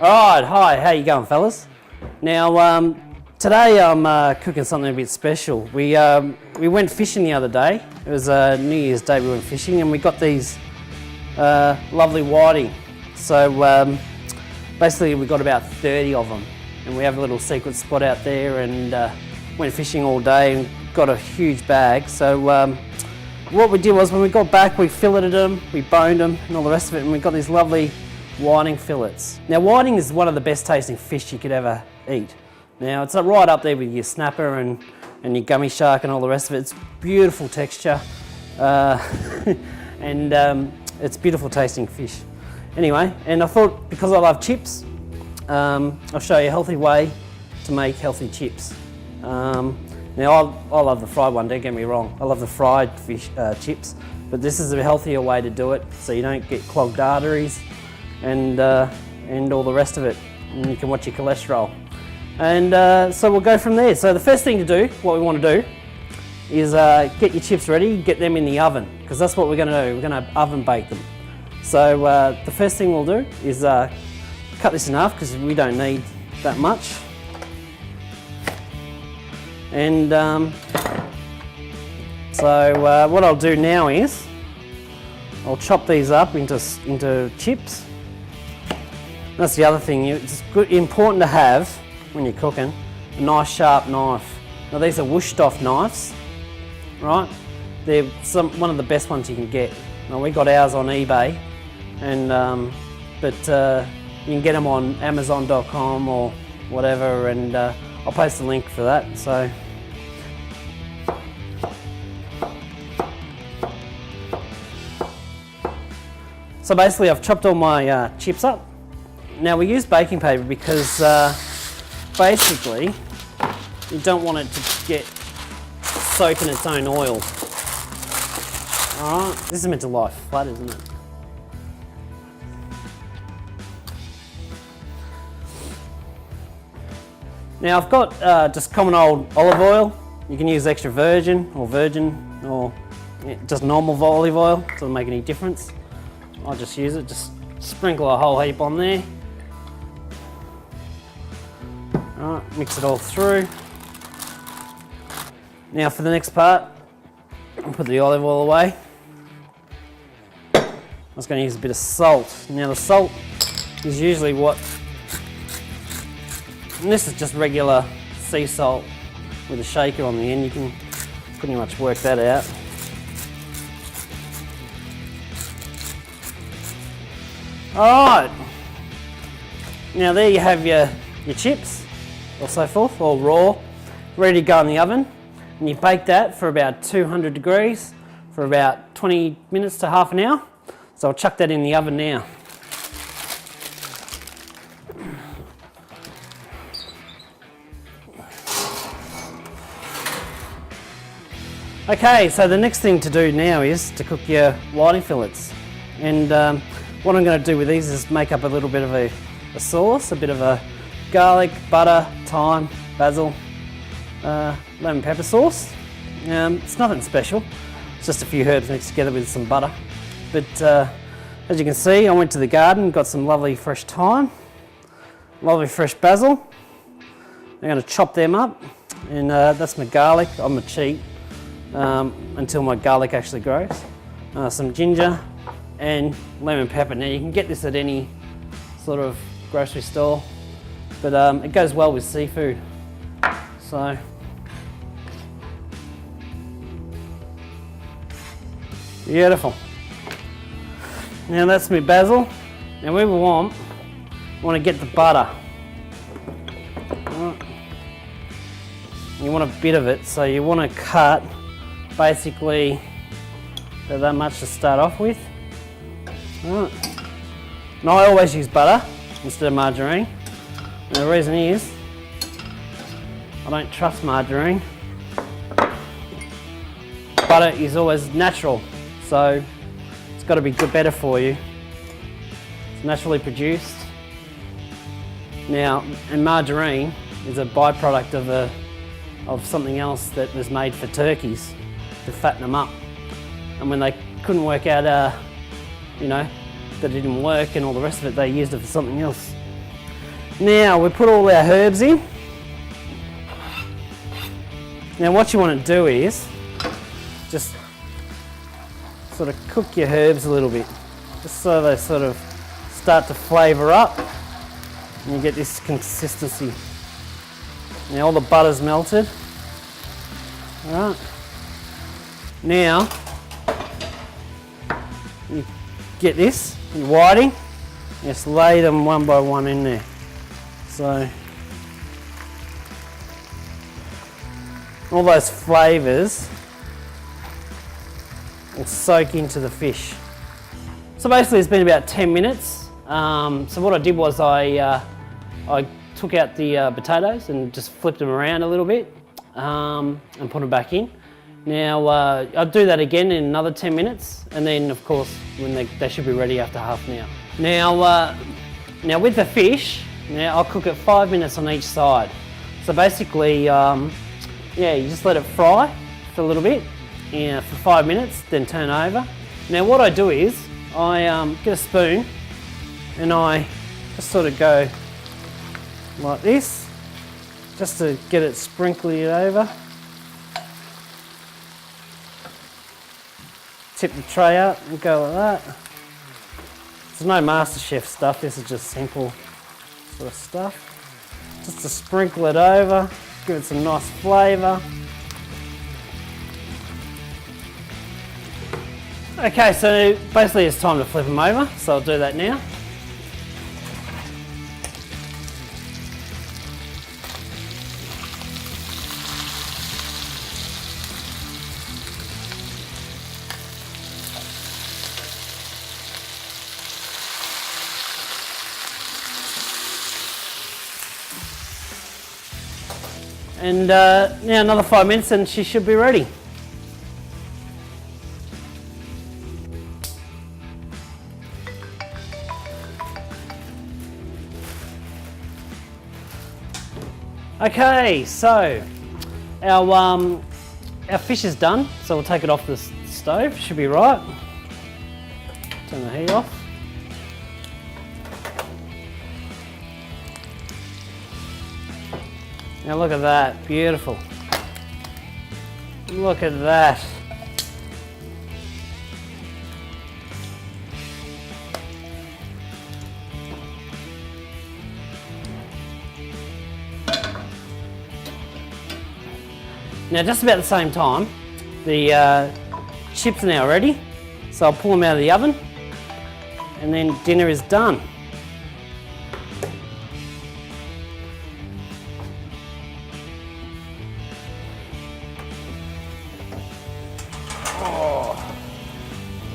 Alright, hi, how you going fellas? Now, today I'm cooking something a bit special. We went fishing the other day. It was New Year's Day we went fishing and we got these lovely whiting. So basically we got about 30 of them and we have a little secret spot out there and went fishing all day and got a huge bag. So what we did was when we got back we filleted them, we boned them and all the rest of it, and we got these lovely whiting fillets. Now whiting is one of the best tasting fish you could ever eat. Now it's right up there with your snapper and your gummy shark and all the rest of it. It's beautiful texture and it's beautiful tasting fish. Anyway, and I thought because I love chips, I'll show you a healthy way to make healthy chips. Now I love the fried one, don't get me wrong. I love the fried fish chips, but this is a healthier way to do it so you don't get clogged arteries and all the rest of it, and you can watch your cholesterol. And so we'll go from there. So the first thing to do, what we want to do, is get your chips ready, get them in the oven, because that's what we're going to do. We're going to oven bake them. So the first thing we'll do is cut this in half because we don't need that much. And so what I'll do now is I'll chop these up into chips. That's the other thing. It's important to have when you're cooking a nice sharp knife. Now these are whooshed off knives, right? They're one of the best ones you can get. Now we got ours on eBay, and but you can get them on Amazon.com or whatever, and I'll post a link for that. So basically I've chopped all my chips up. Now we use baking paper because basically you don't want it to get soaked in its own oil. Alright, this is meant to lie flat, isn't it? Now I've got just common old olive oil. You can use extra virgin or just normal olive oil, doesn't make any difference. I'll just use it, just sprinkle a whole heap on there. Alright, mix it all through. Now for the next part, I'll put the olive oil away. I was going to use a bit of salt. Now the salt is usually and this is just regular sea salt with a shaker on the end. You can pretty much work that out. Alright, now there you have your chips or so forth, all raw, ready to go in the oven, and you bake that for about 200 degrees for about 20 minutes to half an hour. So I'll chuck that in the oven now. Okay, so the next thing to do now is to cook your whiting fillets, and what I'm going to do with these is make up a little bit of a sauce, a bit of a garlic, butter, thyme, basil, lemon pepper sauce. It's nothing special, it's just a few herbs mixed together with some butter. But as you can see, I went to the garden, got some lovely fresh thyme, lovely fresh basil. I'm going to chop them up, and that's my garlic. I'm a cheat until my garlic actually grows. Some ginger and lemon pepper. Now you can get this at any sort of grocery store, but it goes well with seafood. So beautiful. Now that's my basil. Now we want to get the butter. You want a bit of it, so you want to cut basically about that much to start off with. Right. Now I always use butter instead of margarine. And the reason is I don't trust margarine. Butter is always natural, so it's got to be better for you. It's naturally produced. Now, and margarine is a byproduct of something else that was made for turkeys to fatten them up. And when they couldn't work out, that it didn't work and all the rest of it, they used it for something else. Now we put all our herbs in. Now what you want to do is just sort of cook your herbs a little bit, just so they sort of start to flavour up and you get this consistency. Now all the butter's melted. Alright. Now you get this, your whiting, just lay them one by one in there. So all those flavours will soak into the fish. So basically it's been about 10 minutes. So what I did was I took out the potatoes and just flipped them around a little bit and put them back in. Now I'll do that again in another 10 minutes, and then of course when they should be ready after half an hour. Now with the fish, I'll cook it 5 minutes on each side. So basically, yeah, you just let it fry for a little bit, for 5 minutes, then turn over. Now what I do is I get a spoon and I just sort of go like this, just to get it sprinkly over. Tip the tray up and go like that. There's no MasterChef stuff, this is just simple sort of stuff. Just to sprinkle it over, give it some nice flavour. Okay, so basically it's time to flip them over, so I'll do that now. And now another 5 minutes and she should be ready. Okay, so our fish is done, so we'll take it off the stove. Should be right. Turn the heat off. Now look at that, beautiful. Look at that. Now just about the same time, the chips are now ready, so I'll pull them out of the oven and then dinner is done.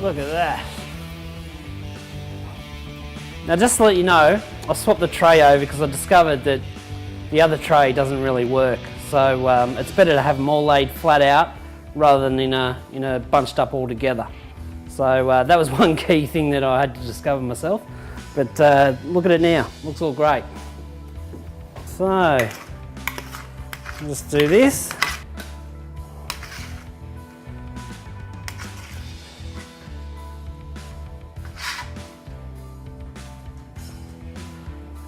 Look at that. Now just to let you know, I swapped the tray over because I discovered that the other tray doesn't really work. So it's better to have them all laid flat out rather than in a bunched up all together. So that was one key thing that I had to discover myself. But look at it now, looks all great. So, I'll just do this.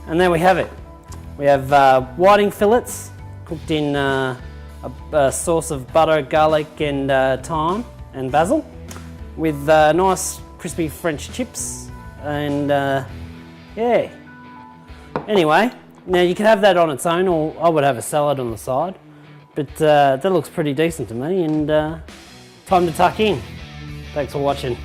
And there we have it. We have whiting fillets cooked in a sauce of butter, garlic and thyme and basil with nice crispy French chips and yeah. Anyway, now you can have that on its own, or I would have a salad on the side, but that looks pretty decent to me, and time to tuck in. Thanks for watching.